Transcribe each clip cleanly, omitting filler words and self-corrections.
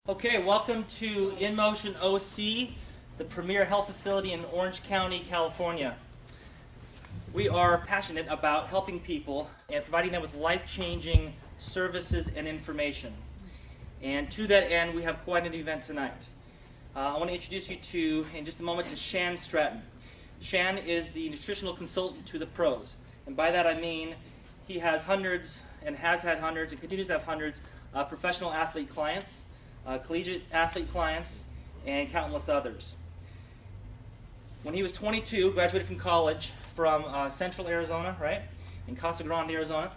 Okay, welcome to In Motion OC, the premier health facility in Orange County, California. We are passionate about helping people and providing them with life-changing services and information. And to that end, we have quite an event tonight. I want to introduce you to, in just a moment, to Shan Stratton. Shan is the nutritional consultant to the pros. And by that I mean he has hundreds, and has had hundreds, and continues to have hundreds of professional athlete clients, collegiate athlete clients, and countless others. When he was 22, graduated from college from Central Arizona, right, in Casa Grande, Arizona,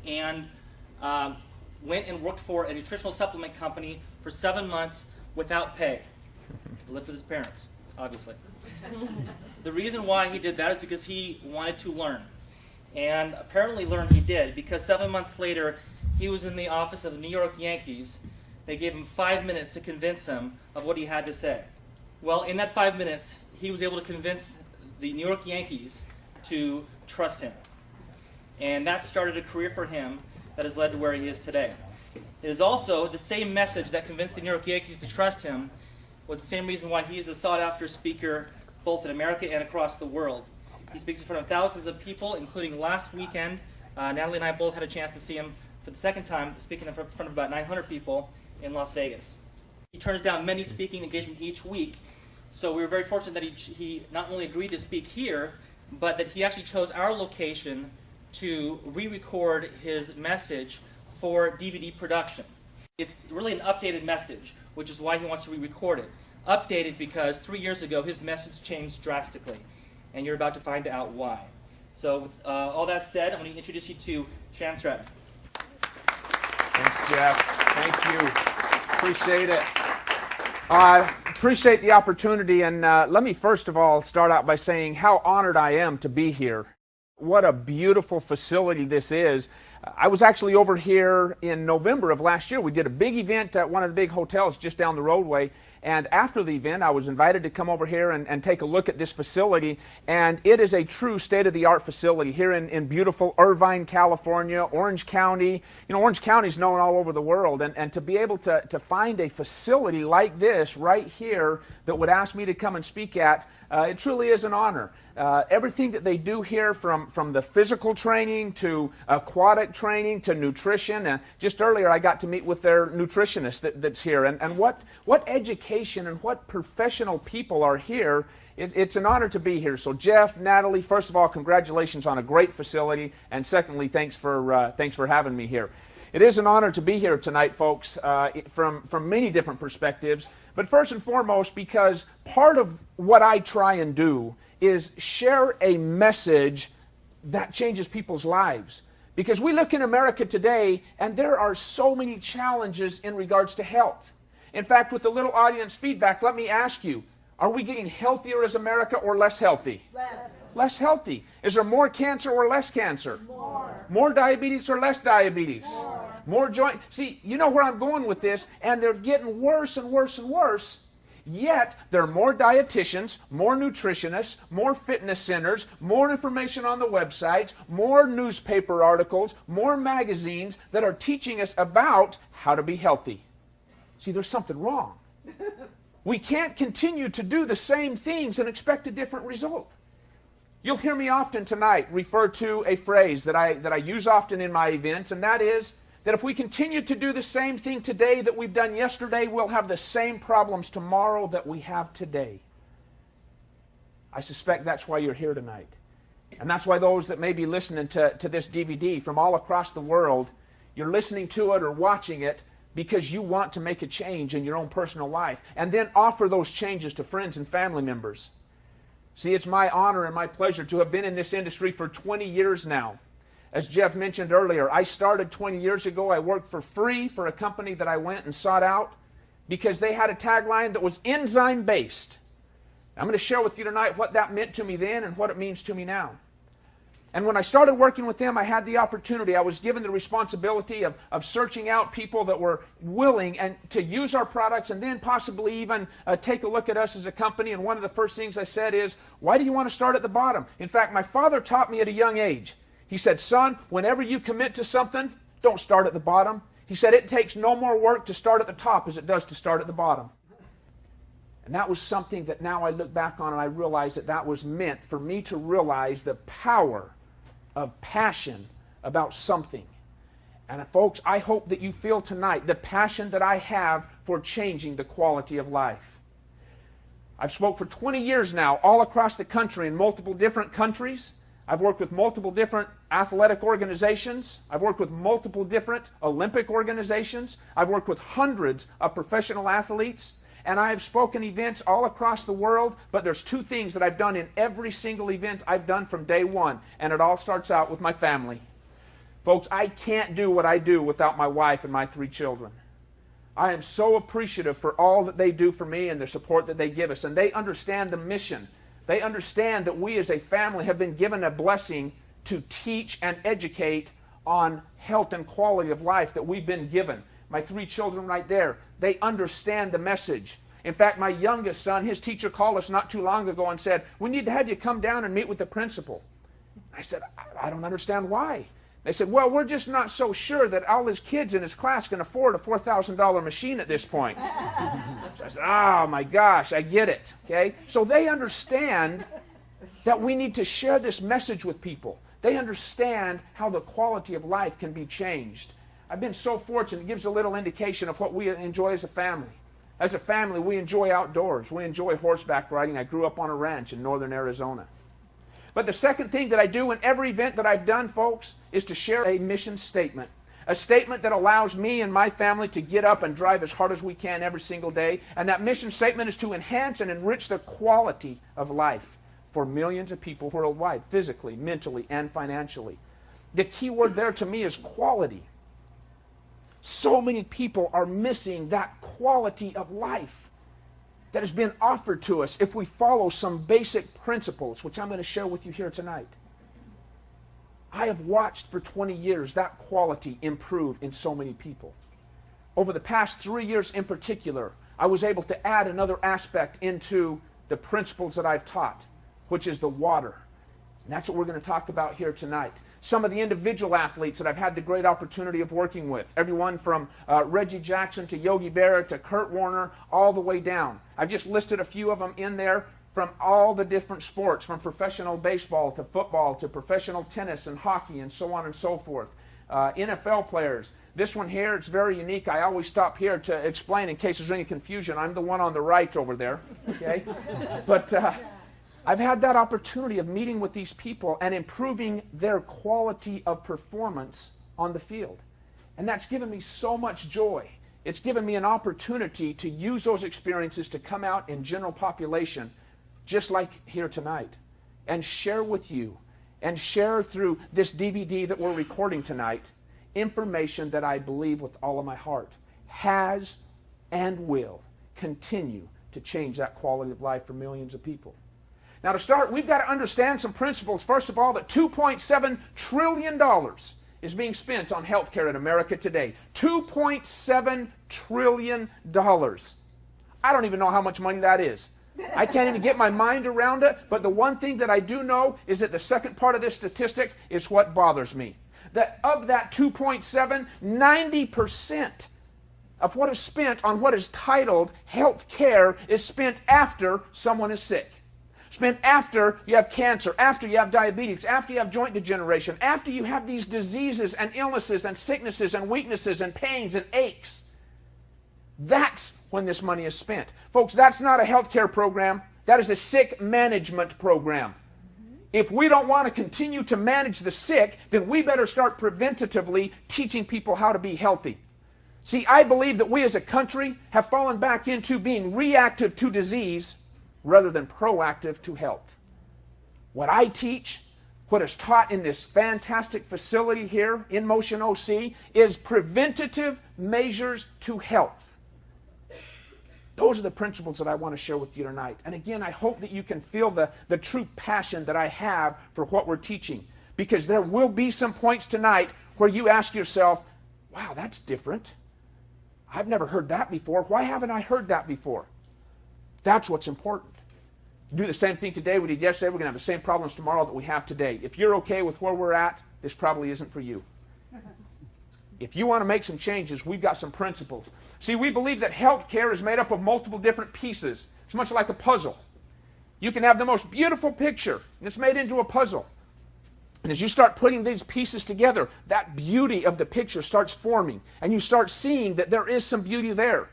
and went and worked for a nutritional supplement company for 7 months without pay. He lived with his parents, obviously. The reason why he did that is because he wanted to learn. And apparently learn he did, because 7 months later, he was in the office of the New York Yankees. They gave him 5 minutes to convince him of what he had to say. Well, in that 5 minutes, he was able to convince the New York Yankees to trust him. And that started a career for him that has led to where he is today. It is also the same message that convinced the New York Yankees to trust him was the same reason why he is a sought-after speaker both in America and across the world. He speaks in front of thousands of people, including last weekend. Natalie and I both had a chance to see him for the second time, speaking in front of about 900 people in Las Vegas. He turns down many speaking engagements each week, so we were very fortunate that he not only agreed to speak here, but that he actually chose our location to re-record his message for DVD production. It's really an updated message, which is why he wants to re-record it. Updated because 3 years ago his message changed drastically, and you're about to find out why. So with all that said, I'm going to introduce you to Shan Stratton. Thanks, Jeff. Thank you. Appreciate it. I appreciate the opportunity, and let me first of all start out by saying how honored I am to be here. What a beautiful facility this is. I was actually over here in November of last year. We did a big event at one of the big hotels just down the roadway. And after the event, I was invited to come over here and take a look at this facility. And it is a true state-of-the-art facility here in beautiful Irvine, California, Orange County. You know, Orange County is known all over the world. And to be able to find a facility like this right here that would ask me to come and speak at, it truly is an honor. Everything that they do here, from the physical training to aquatic training to nutrition. Just earlier I got to meet with their nutritionist that's here. And what education and what professional people are here. It's an honor to be here. So Jeff, Natalie, first of all, congratulations on a great facility. And secondly, thanks for having me here. It is an honor to be here tonight, folks, from many different perspectives. But first and foremost, because part of what I try and do is share a message that changes people's lives. Because we look in America today, and there are so many challenges in regards to health. In fact, with the little audience feedback, let me ask you, are we getting healthier as America or less healthy? Less. Less healthy. Is there more cancer or less cancer? More. More diabetes or less diabetes? More. More joint. See, you know where I'm going with this, and they're getting worse and worse and worse. Yet, there are more dietitians, more nutritionists, more fitness centers, more information on the websites, more newspaper articles, more magazines that are teaching us about how to be healthy. See, there's something wrong. We can't continue to do the same things and expect a different result. You'll hear me often tonight refer to a phrase that I use often in my events, and that is that if we continue to do the same thing today that we've done yesterday, we'll have the same problems tomorrow that we have today. I suspect that's why you're here tonight. And that's why those that may be listening to this DVD from all across the world, you're listening to it or watching it because you want to make a change in your own personal life and then offer those changes to friends and family members. See, it's my honor and my pleasure to have been in this industry for 20 years now. As Jeff mentioned earlier, I started 20 years ago. I worked for free for a company that I went and sought out because they had a tagline that was enzyme-based. I'm going to share with you tonight what that meant to me then and what it means to me now. And when I started working with them, I had the opportunity, I was given the responsibility of searching out people that were willing and to use our products and then possibly even take a look at us as a company. And one of the first things I said is, why do you want to start at the bottom? In fact, my father taught me at a young age. He said, son, whenever you commit to something, don't start at the bottom. He said, it takes no more work to start at the top as it does to start at the bottom. And that was something that now I look back on and I realize that that was meant for me to realize the power of passion about something. And folks, I hope that you feel tonight the passion that I have for changing the quality of life. I've spoke for 20 years now all across the country in multiple different countries. I've worked with multiple different athletic organizations. I've worked with multiple different Olympic organizations. I've worked with hundreds of professional athletes. And I have spoken events all across the world, but there's two things that I've done in every single event I've done from day one, and it all starts out with my family. Folks, I can't do what I do without my wife and my 3 children. I am so appreciative for all that they do for me and the support that they give us, and they understand the mission. They understand that we as a family have been given a blessing to teach and educate on health and quality of life that we've been given. My 3 children right there, they understand the message. In fact, my youngest son, his teacher called us not too long ago and said, we need to have you come down and meet with the principal. I said, I don't understand why. They said, well, we're just not so sure that all his kids in his class can afford a $4,000 machine at this point. So I said, oh my gosh, I get it. Okay? So they understand that we need to share this message with people. They understand how the quality of life can be changed. I've been so fortunate. It gives a little indication of what we enjoy as a family. As a family, we enjoy outdoors. We enjoy horseback riding. I grew up on a ranch in northern Arizona. But the second thing that I do in every event that I've done, folks, is to share a mission statement. A statement that allows me and my family to get up and drive as hard as we can every single day. And that mission statement is to enhance and enrich the quality of life for millions of people worldwide, physically, mentally, and financially. The key word there to me is quality. So many people are missing that quality of life that has been offered to us if we follow some basic principles, which I'm going to share with you here tonight. I have watched for 20 years that quality improve in so many people. Over the past 3 years in particular, I was able to add another aspect into the principles that I've taught, which is the water. And that's what we're going to talk about here tonight. Some of the individual athletes that I've had the great opportunity of working with, everyone from Reggie Jackson to Yogi Berra to Kurt Warner, all the way down. I've just listed a few of them in there from all the different sports, from professional baseball to football to professional tennis and hockey and so on and so forth. NFL players. This one here, it's very unique. I always stop here to explain in case there's any confusion. I'm the one on the right over there. Okay? But I've had that opportunity of meeting with these people and improving their quality of performance on the field. And that's given me so much joy. It's given me an opportunity to use those experiences to come out in general population, just like here tonight, and share with you, and share through this DVD that we're recording tonight, information that I believe with all of my heart has and will continue to change that quality of life for millions of people. Now to start, we've got to understand some principles. First of all, that $2.7 trillion is being spent on health care in America today. $2.7 trillion. I don't even know how much money that is. I can't even get my mind around it, but the one thing that I do know is that the second part of this statistic is what bothers me. That of that 2.7, 90% of what is spent on what is titled health care is spent after someone is sick. Spent after you have cancer, after you have diabetes, after you have joint degeneration, after you have these diseases and illnesses and sicknesses and weaknesses and pains and aches. That's when this money is spent. Folks, that's not a healthcare program. That is a sick management program. If we don't want to continue to manage the sick, then we better start preventatively teaching people how to be healthy. See, I believe that we as a country have fallen back into being reactive to disease rather than proactive to health. What I teach, what is taught in this fantastic facility here in Motion OC, is preventative measures to health. Those are the principles that I want to share with you tonight. And again, I hope that you can feel the true passion that I have for what we're teaching. Because there will be some points tonight where you ask yourself, wow, that's different. I've never heard that before. Why haven't I heard that before? That's what's important. Do the same thing today we did yesterday. We're going to have the same problems tomorrow that we have today. If you're okay with where we're at, this probably isn't for you. If you want to make some changes, we've got some principles. See, we believe that health care is made up of multiple different pieces. It's much like a puzzle. You can have the most beautiful picture, and it's made into a puzzle. And as you start putting these pieces together, that beauty of the picture starts forming, and you start seeing that there is some beauty there.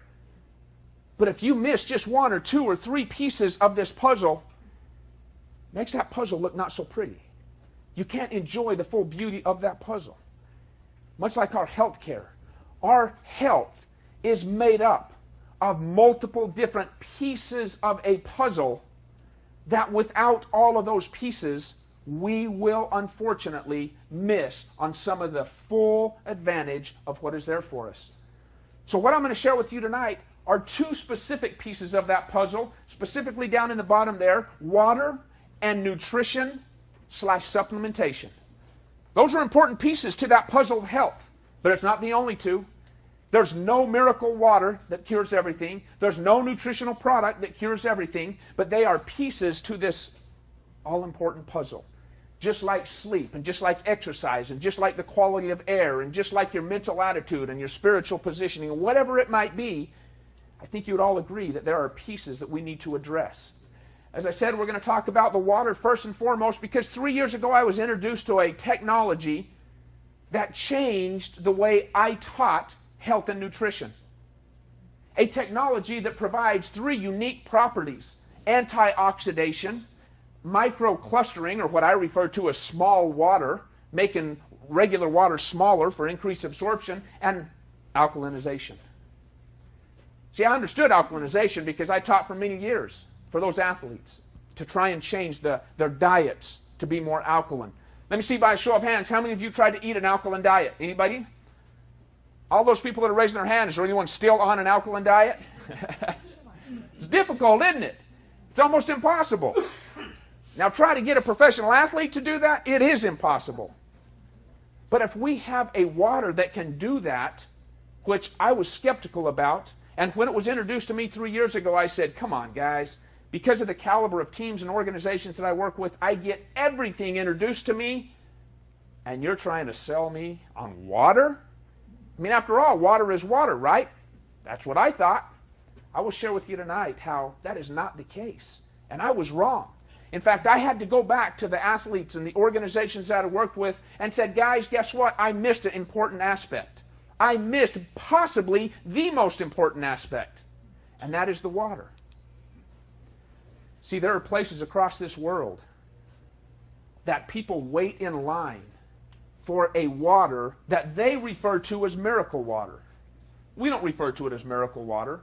But if you miss just one or two or three pieces of this puzzle, it makes that puzzle look not so pretty. You can't enjoy the full beauty of that puzzle. Much like our health care. Our health is made up of multiple different pieces of a puzzle that without all of those pieces, we will unfortunately miss on some of the full advantage of what is there for us. So what I'm going to share with you tonight are two specific pieces of that puzzle, specifically down in the bottom there, water and nutrition/supplementation. Those are important pieces to that puzzle of health, but it's not the only two. There's no miracle water that cures everything. There's no nutritional product that cures everything, but they are pieces to this all-important puzzle. Just like sleep, and just like exercise, and just like the quality of air, and just like your mental attitude and your spiritual positioning, and whatever it might be, I think you would all agree that there are pieces that we need to address. As I said, we're going to talk about the water first and foremost because 3 years ago I was introduced to a technology that changed the way I taught health and nutrition. A technology that provides three unique properties: antioxidation, microclustering, or what I refer to as small water, making regular water smaller for increased absorption, and alkalinization. See, I understood alkalinization because I taught for many years for those athletes to try and change their diets to be more alkaline. Let me see by a show of hands, how many of you tried to eat an alkaline diet? Anybody? All those people that are raising their hands, is there anyone still on an alkaline diet? It's difficult, isn't it? It's almost impossible. Now try to get a professional athlete to do that. It is impossible. But if we have a water that can do that, which I was skeptical about, and when it was introduced to me 3 years ago, I said, come on, guys. Because of the caliber of teams and organizations that I work with, I get everything introduced to me, and you're trying to sell me on water? I mean, after all, water is water, right? That's what I thought. I will share with you tonight how that is not the case. And I was wrong. In fact, I had to go back to the athletes and the organizations that I worked with and said, guys, guess what? I missed an important aspect. I missed possibly the most important aspect, and that is the water. See, there are places across this world that people wait in line for a water that they refer to as miracle water. We don't refer to it as miracle water,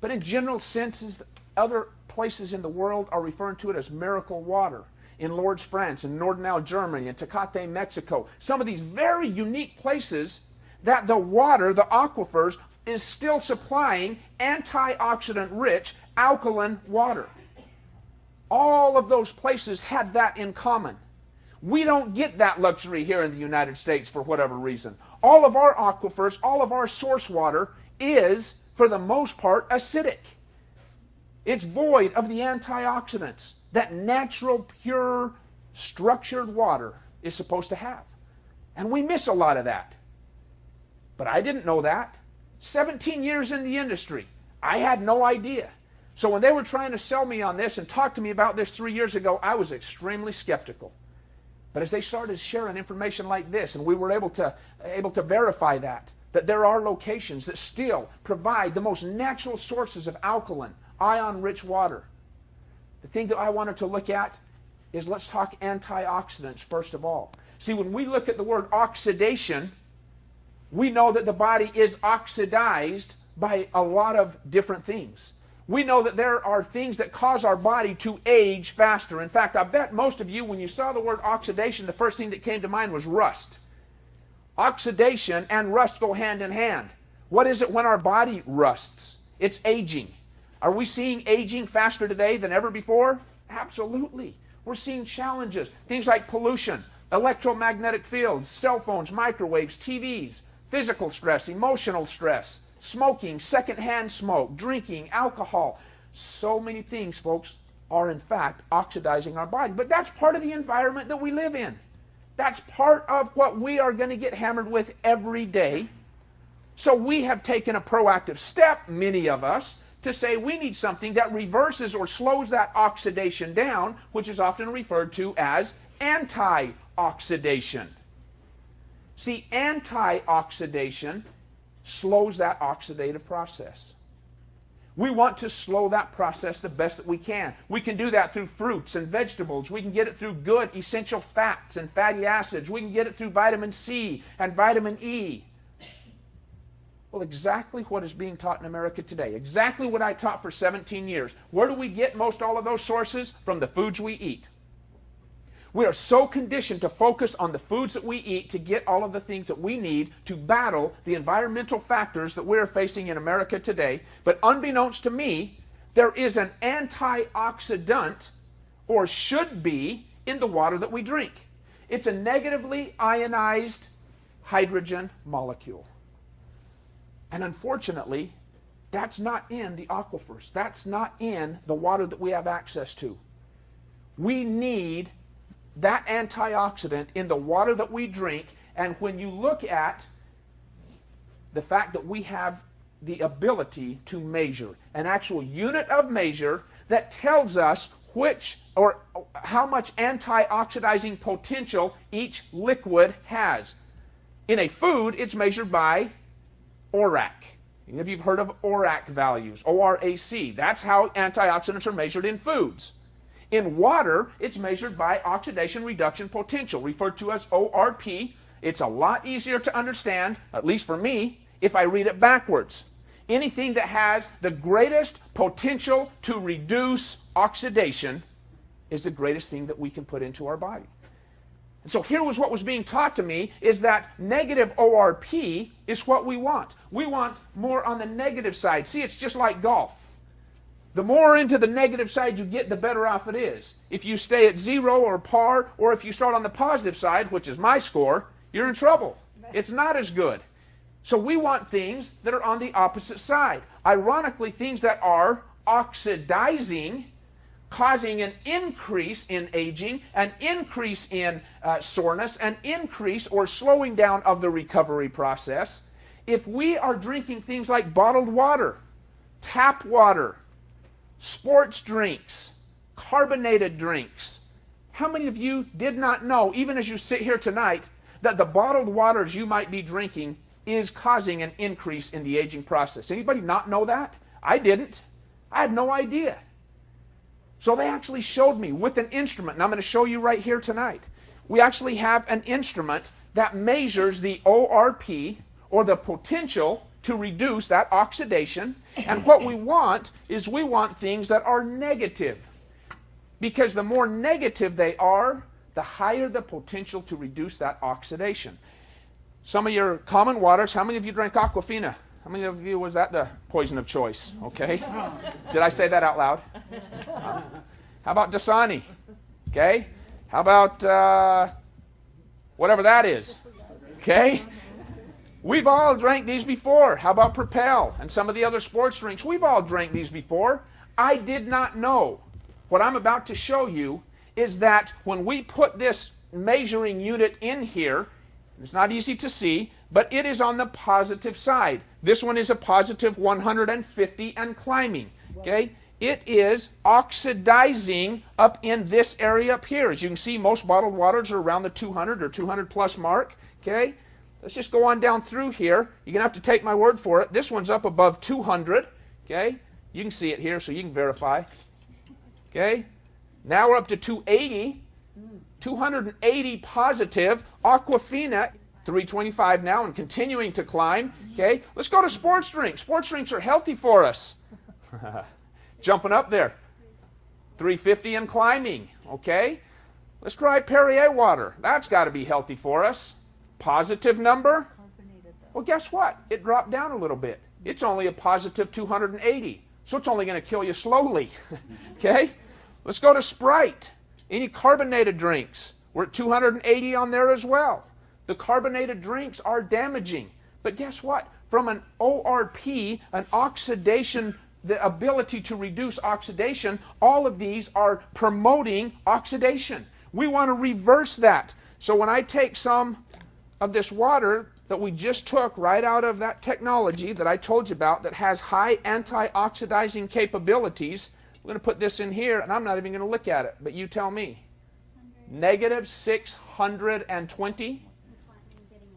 but in general senses, other places in the world are referring to it as miracle water. In Lourdes, France, in Nordenau, Germany, in Tecate, Mexico, some of these very unique places that the water, the aquifers, is still supplying antioxidant-rich, alkaline water. All of those places had that in common. We don't get that luxury here in the United States for whatever reason. All of our aquifers, all of our source water is, for the most part, acidic. It's void of the antioxidants that natural, pure, structured water is supposed to have. And we miss a lot of that. But I didn't know that. 17 years in the industry. I had no idea. So when they were trying to sell me on this and talk to me about this 3 years ago, I was extremely skeptical. But as they started sharing information like this, and we were able to verify that there are locations that still provide the most natural sources of alkaline, ion-rich water. The thing that I wanted to look at is, let's talk antioxidants first of all. See, when we look at the word oxidation, we know that the body is oxidized by a lot of different things. We know that there are things that cause our body to age faster. In fact, I bet most of you, when you saw the word oxidation, the first thing that came to mind was rust. Oxidation and rust go hand in hand. What is it when our body rusts? It's aging. Are we seeing aging faster today than ever before? Absolutely. We're seeing challenges. Things like pollution, electromagnetic fields, cell phones, microwaves, TVs, physical stress, emotional stress, smoking, secondhand smoke, drinking, alcohol. So many things, folks, are in fact oxidizing our body. But that's part of the environment that we live in. That's part of what we are going to get hammered with every day. So we have taken a proactive step, many of us, to say we need something that reverses or slows that oxidation down, which is often referred to as antioxidation. See, antioxidation slows that oxidative process. We want to slow that process the best that we can. We can do that through fruits and vegetables. We can get it through good essential fats and fatty acids. We can get it through vitamin C and vitamin E. Well, exactly what is being taught in America today. Exactly what I taught for 17 years. Where do we get most all of those sources? From the foods we eat. We are so conditioned to focus on the foods that we eat to get all of the things that we need to battle the environmental factors that we're facing in America today. But unbeknownst to me, there is an antioxidant, or should be, in the water that we drink. It's a negatively ionized hydrogen molecule. And unfortunately, that's not in the aquifers. That's not in the water that we have access to. We need that antioxidant in the water that we drink. And when you look at the fact that we have the ability to measure, an actual unit of measure that tells us which or how much antioxidizing potential each liquid has. In a food, it's measured by ORAC. If you've heard of ORAC values, O-R-A-C, that's how antioxidants are measured in foods. In water, it's measured by oxidation reduction potential, referred to as ORP. It's a lot easier to understand, at least for me, if I read it backwards. Anything that has the greatest potential to reduce oxidation is the greatest thing that we can put into our body. And so here was what was being taught to me, is that negative ORP is what we want. We want more on the negative side. See, it's just like golf. The more into the negative side you get, the better off it is. If you stay at 0 or par, or if you start on the positive side, which is my score, you're in trouble. It's not as good. So we want things that are on the opposite side. Ironically, things that are oxidizing, causing an increase in aging, an increase in soreness, an increase or slowing down of the recovery process. If we are drinking things like bottled water, tap water, sports drinks, carbonated drinks. How many of you did not know, even as you sit here tonight, that the bottled waters you might be drinking is causing an increase in the aging process? Anybody not know that? I didn't. I had no idea. So they actually showed me with an instrument, and I'm going to show you right here tonight. We actually have an instrument that measures the ORP, or the potential to reduce that oxidation. And what we want is we want things that are negative. Because the more negative they are, the higher the potential to reduce that oxidation. Some of your common waters, how many of you drank Aquafina? How many of you was that the poison of choice? Okay. Did I say that out loud? How about Dasani? Okay. How about whatever that is? Okay. We've all drank these before. How about Propel and some of the other sports drinks? We've all drank these before. I did not know. What I'm about to show you is that when we put this measuring unit in here, it's not easy to see, but it is on the positive side. This one is a positive 150 and climbing. Okay? It is oxidizing up in this area up here. As you can see, most bottled waters are around the 200 or 200 plus mark. Okay? Let's just go on down through here. You're going to have to take my word for it. This one's up above 200. Okay? You can see it here, so you can verify. Okay? Now we're up to 280. 280 positive. Aquafina, 325 now and continuing to climb. Okay? Let's go to sports drinks. Sports drinks are healthy for us. Jumping up there. 350 and climbing. Okay? Let's try Perrier water. That's got to be healthy for us. Positive number? Well, guess what? It dropped down a little bit. It's only a positive 280. So it's only going to kill you slowly. Okay? Let's go to Sprite. Any carbonated drinks? We're at 280 on there as well. The carbonated drinks are damaging. But guess what? From an ORP, an oxidation, the ability to reduce oxidation, all of these are promoting oxidation. We want to reverse that. So when I take some of this water that we just took right out of that technology that I told you about that has high antioxidizing capabilities, we're going to put this in here, and I'm not even going to look at it, but you tell me. Negative 620.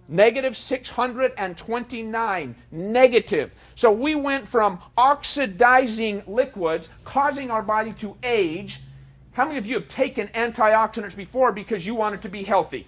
Negative 629. Negative. So we went from oxidizing liquids, causing our body to age. How many of you have taken antioxidants before because you wanted to be healthy?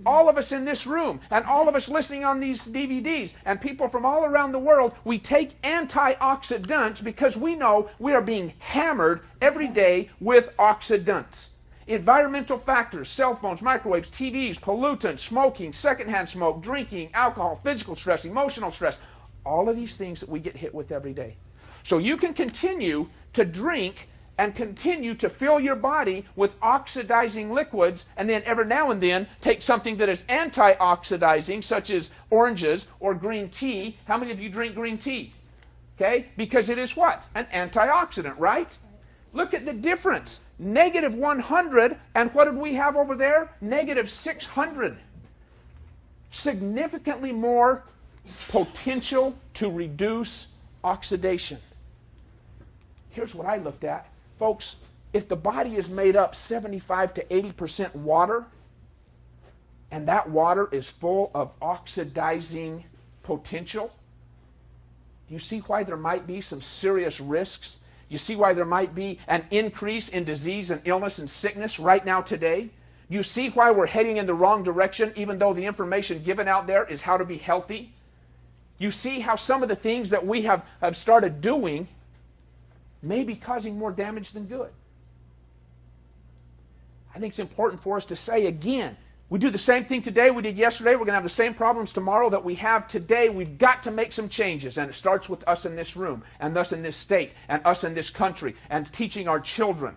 All of us in this room, and all of us listening on these DVDs, and people from all around the world, we take antioxidants because we know we are being hammered every day with oxidants. Environmental factors, cell phones, microwaves, TVs, pollutants, smoking, secondhand smoke, drinking, alcohol, physical stress, emotional stress, all of these things that we get hit with every day. So you can continue to drink and continue to fill your body with oxidizing liquids, and then every now and then take something that is antioxidizing, such as oranges or green tea. How many of you drink green tea? Okay, because it is what? An antioxidant, right? Look at the difference. Negative 100, and what did we have over there? Negative 600. Significantly more potential to reduce oxidation. Here's what I looked at. Folks, if the body is made up 75 to 80% water, and that water is full of oxidizing potential, you see why there might be some serious risks? You see why there might be an increase in disease and illness and sickness right now today? You see why we're heading in the wrong direction, even though the information given out there is how to be healthy? You see how some of the things that we have started doing may be causing more damage than good. I think it's important for us to say again, we do the same thing today we did yesterday. We're going to have the same problems tomorrow that we have today. We've got to make some changes, and it starts with us in this room, and us in this state, and us in this country, and teaching our children.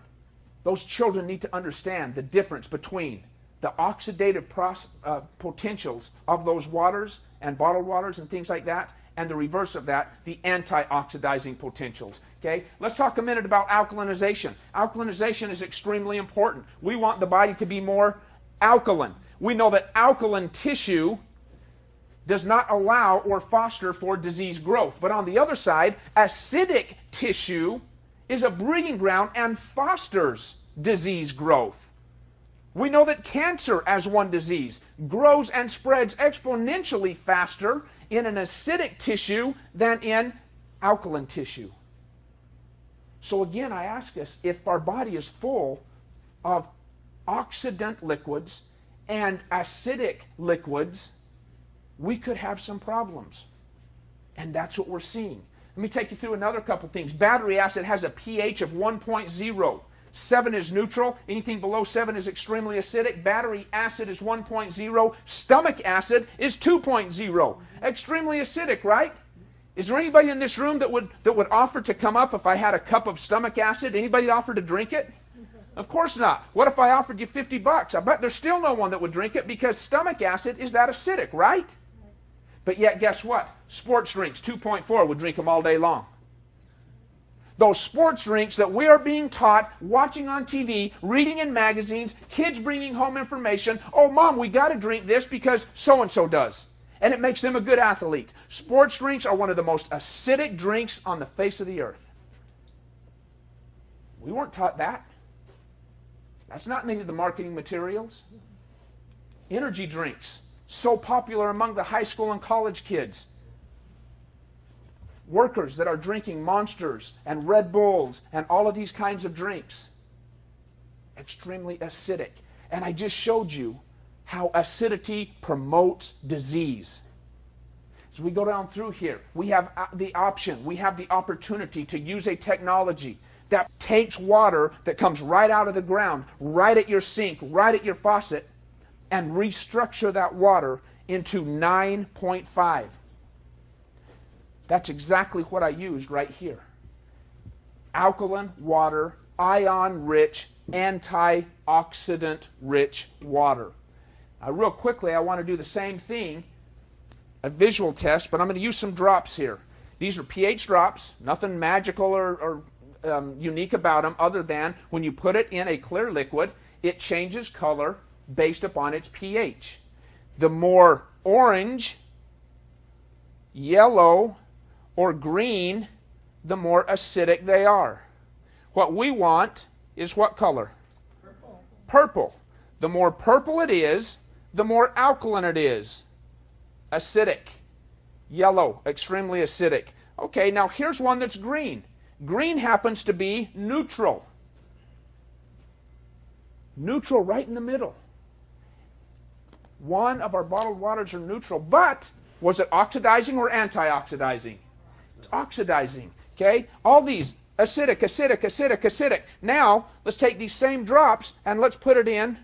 Those children need to understand the difference between the oxidative potentials of those waters and bottled waters and things like that, and the reverse of that, the antioxidizing potentials. Okay? Let's talk a minute about alkalinization. Alkalinization is extremely important. We want the body to be more alkaline. We know that alkaline tissue does not allow or foster for disease growth. But on the other side, acidic tissue is a breeding ground and fosters disease growth. We know that cancer, as one disease, grows and spreads exponentially faster in an acidic tissue than in alkaline tissue. So again, I ask us, if our body is full of oxidant liquids and acidic liquids, we could have some problems. And that's what we're seeing. Let me take you through another couple things. Battery acid has a pH of 1.0. 7 is neutral. Anything below 7 is extremely acidic. Battery acid is 1.0. Stomach acid is 2.0. Extremely acidic, right? Is there anybody in this room that would offer to come up if I had a cup of stomach acid? Anybody offer to drink it? Of course not. What if I offered you $50? I bet there's still no one that would drink it because stomach acid is that acidic, right? But yet, guess what? Sports drinks, 2.4, would drink them all day long. Those sports drinks that we are being taught, watching on TV, reading in magazines, kids bringing home information, oh, Mom, we got to drink this because so-and-so does. And it makes them a good athlete. Sports drinks are one of the most acidic drinks on the face of the earth. We weren't taught that. That's not in any of the marketing materials. Energy drinks, so popular among the high school and college kids. Workers that are drinking Monsters and Red Bulls and all of these kinds of drinks. Extremely acidic. And I just showed you how acidity promotes disease. As we go down through here, we have the option, we have the opportunity to use a technology that takes water that comes right out of the ground, right at your sink, right at your faucet, and restructure that water into 9.5. That's exactly what I used right here. Alkaline water, ion-rich, antioxidant-rich water. Now, real quickly, I want to do the same thing, a visual test, but I'm going to use some drops here. These are pH drops, nothing magical or unique about them other than when you put it in a clear liquid, it changes color based upon its pH. The more orange, yellow, or green, the more acidic they are. What we want is what color? Purple. Purple. The more purple it is, the more alkaline it is. Acidic. Yellow, extremely acidic. Okay, now here's one that's green. Green happens to be neutral. Neutral right in the middle. One of our bottled waters are neutral, but was it oxidizing or antioxidizing? It's oxidizing. Okay? All these, acidic, acidic, acidic, acidic. Now, let's take these same drops and let's put it in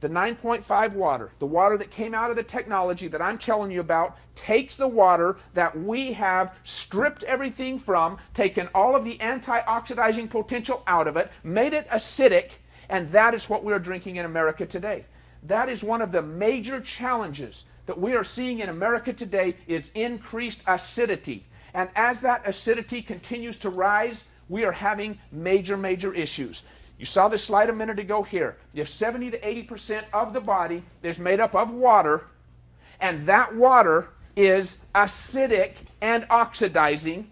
the 9.5 water. The water that came out of the technology that I'm telling you about takes the water that we have stripped everything from, taken all of the antioxidizing potential out of it, made it acidic, and that is what we're drinking in America today. That is one of the major challenges that we are seeing in America today is increased acidity. And as that acidity continues to rise, we are having major, major issues. You saw this slide a minute ago here. If 70 to 80% of the body is made up of water, and that water is acidic and oxidizing,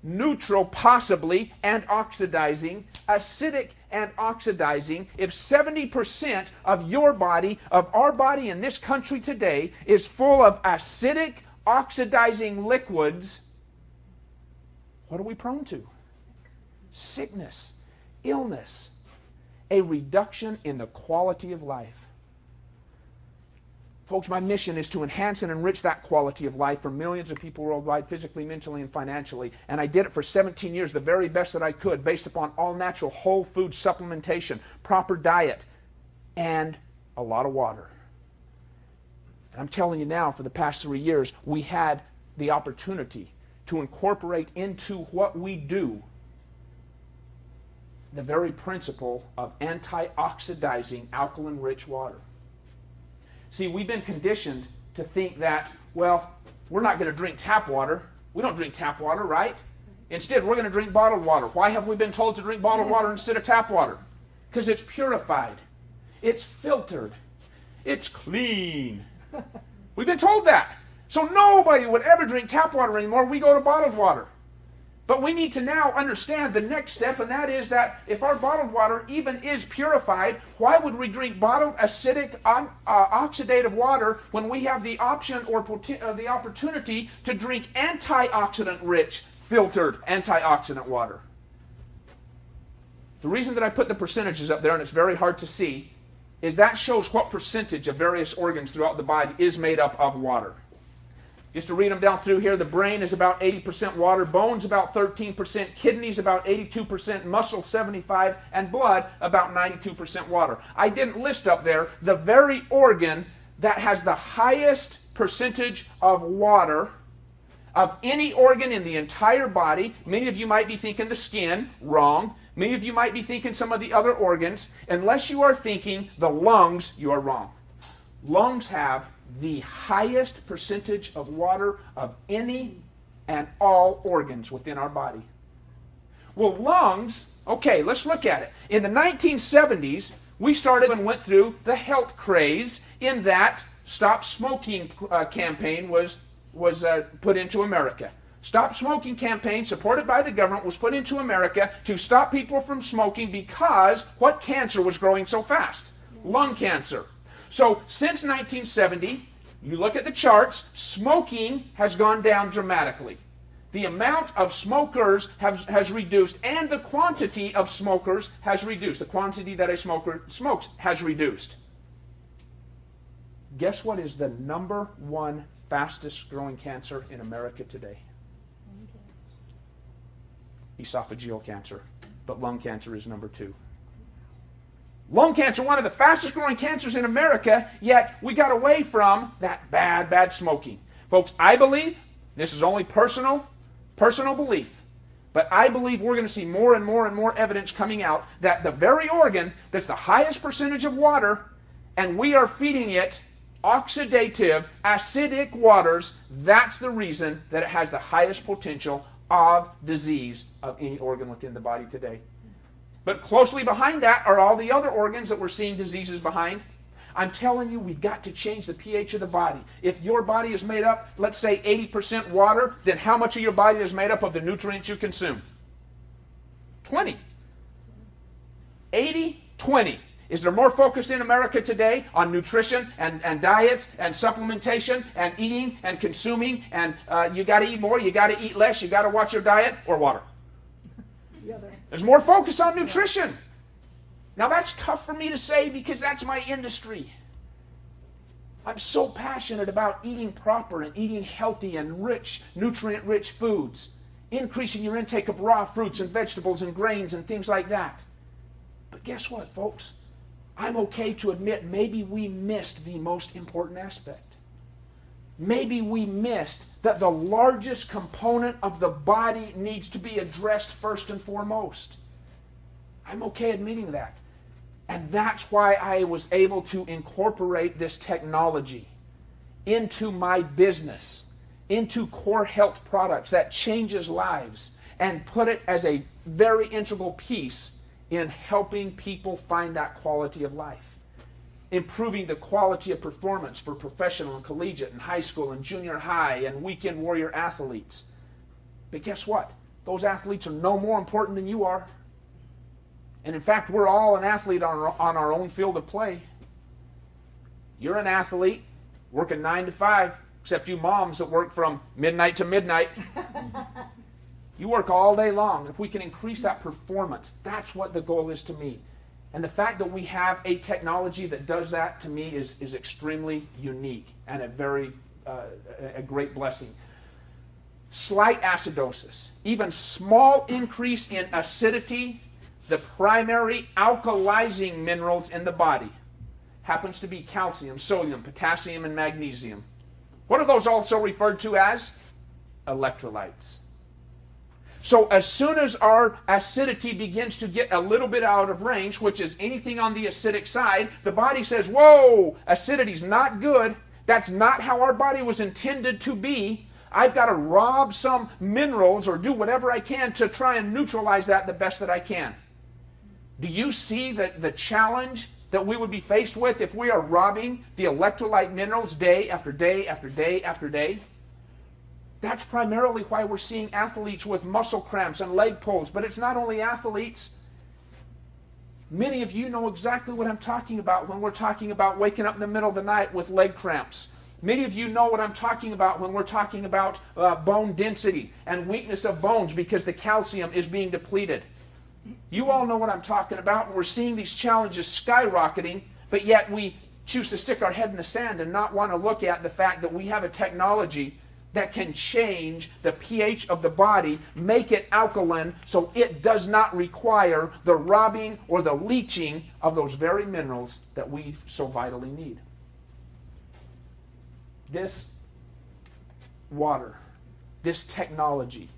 neutral possibly and oxidizing, acidic and oxidizing, if 70% of your body, of our body in this country today, is full of acidic, oxidizing liquids, what are we prone to? Sickness, illness, a reduction in the quality of life. Folks, my mission is to enhance and enrich that quality of life for millions of people worldwide, physically, mentally, and financially. And I did it for 17 years, the very best that I could, based upon all-natural, whole food supplementation, proper diet, and a lot of water. And I'm telling you now, for the past 3 years, we had the opportunity to incorporate into what we do the very principle of antioxidizing alkaline-rich water. See, we've been conditioned to think that, well, we're not going to drink tap water. We don't drink tap water, right? Instead, we're going to drink bottled water. Why have we been told to drink bottled water instead of tap water? Because it's purified. It's filtered. It's clean. We've been told that. So nobody would ever drink tap water anymore. We go to bottled water. But we need to now understand the next step, and that is that if our bottled water even is purified, why would we drink bottled acidic oxidative water when we have the option or the opportunity to drink antioxidant-rich, filtered antioxidant water? The reason that I put the percentages up there, and it's very hard to see, is that shows what percentage of various organs throughout the body is made up of water. Just to read them down through here, the brain is about 80% water, bones about 13%, kidneys about 82%, muscle 75%, and blood about 92% water. I didn't list up there the very organ that has the highest percentage of water of any organ in the entire body. Many of you might be thinking the skin. Wrong. Many of you might be thinking some of the other organs. Unless you are thinking the lungs, you are wrong. Lungs have the highest percentage of water of any and all organs within our body. Well, lungs, okay, let's look at it. In the 1970s, we started and went through the health craze in that Stop Smoking campaign was put into America. Stop Smoking campaign, supported by the government, was put into America to stop people from smoking because what cancer was growing so fast? Lung cancer. So since 1970, you look at the charts, smoking has gone down dramatically. The amount of smokers has reduced, and the quantity of smokers has reduced. The quantity that a smoker smokes has reduced. Guess what is the number one fastest growing cancer in America today? Esophageal cancer. But lung cancer is number 2. Lung cancer, one of the fastest growing cancers in America, yet we got away from that bad smoking. Folks, I believe, this is only personal belief, but I believe we're going to see more and more and more evidence coming out that the very organ that's the highest percentage of water, and we are feeding it oxidative, acidic waters, that's the reason that it has the highest potential of disease of any organ within the body today. But closely behind that are all the other organs that we're seeing diseases behind. I'm telling you, we've got to change the pH of the body. If your body is made up, let's say 80% water, then how much of your body is made up of the nutrients you consume? 20. 80, 20. Is there more focus in America today on nutrition and diets and supplementation and eating and consuming and you got to eat more, you got to eat less, you got to watch your diet, or water? There's more focus on nutrition. Now that's tough for me to say because that's my industry. I'm so passionate about eating proper and eating healthy and rich, nutrient-rich foods, increasing your intake of raw fruits and vegetables and grains and things like that. But guess what, folks? I'm okay to admit maybe we missed the most important aspect. Maybe we missed that the largest component of the body needs to be addressed first and foremost. I'm okay admitting that. And that's why I was able to incorporate this technology into my business, into core health products that changes lives, and put it as a very integral piece in helping people find that quality of life. Improving the quality of performance for professional and collegiate and high school and junior high and weekend warrior athletes. But guess what? Those athletes are no more important than you are. And in fact, we're all an athlete on our own field of play. You're an athlete working 9 to 5, except you moms that work from midnight to midnight. You work all day long. If we can increase that performance, that's what the goal is to me. And the fact that we have a technology that does that, to me, is extremely unique and a great blessing. Slight acidosis, even small increase in acidity, the primary alkalizing minerals in the body, happens to be calcium, sodium, potassium, and magnesium. What are those also referred to as? Electrolytes. So as soon as our acidity begins to get a little bit out of range, which is anything on the acidic side, the body says, whoa, acidity's not good. That's not how our body was intended to be. I've got to rob some minerals or do whatever I can to try and neutralize that the best that I can. Do you see the challenge that we would be faced with if we are robbing the electrolyte minerals day after day after day after day? That's primarily why we're seeing athletes with muscle cramps and leg pulls. But it's not only athletes. Many of you know exactly what I'm talking about when we're talking about waking up in the middle of the night with leg cramps. Many of you know what I'm talking about when we're talking about bone density and weakness of bones because the calcium is being depleted. You all know what I'm talking about. We're seeing these challenges skyrocketing, but yet we choose to stick our head in the sand and not want to look at the fact that we have a technology that can change the pH of the body, make it alkaline, so it does not require the robbing or the leaching of those very minerals that we so vitally need. This water, this technology,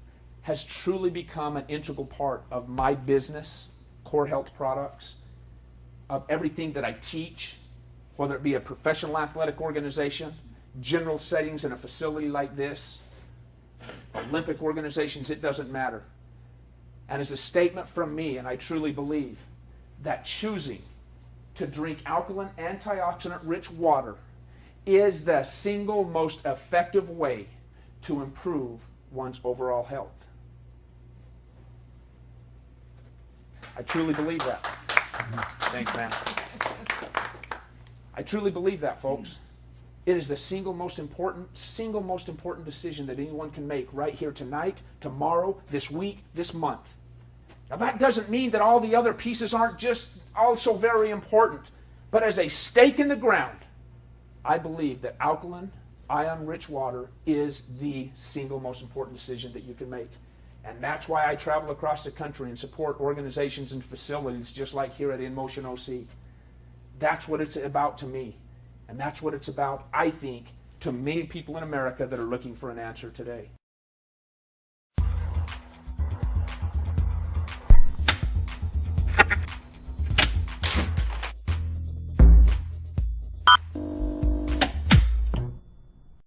has truly become an integral part of my business, Core Health Products, of everything that I teach, whether it be a professional athletic organization, general settings in a facility like this, Olympic organizations, it doesn't matter. And as a statement from me, and I truly believe, that choosing to drink alkaline, antioxidant-rich water is the single most effective way to improve one's overall health. I truly believe that. Thanks, man. I truly believe that, folks. It is the single most important decision that anyone can make right here tonight, tomorrow, this week, this month. Now that doesn't mean that all the other pieces aren't just also very important. But as a stake in the ground, I believe that alkaline, ion-rich water is the single most important decision that you can make. And that's why I travel across the country and support organizations and facilities just like here at In Motion OC. That's what it's about to me. And that's what it's about, I think, to many people in America that are looking for an answer today.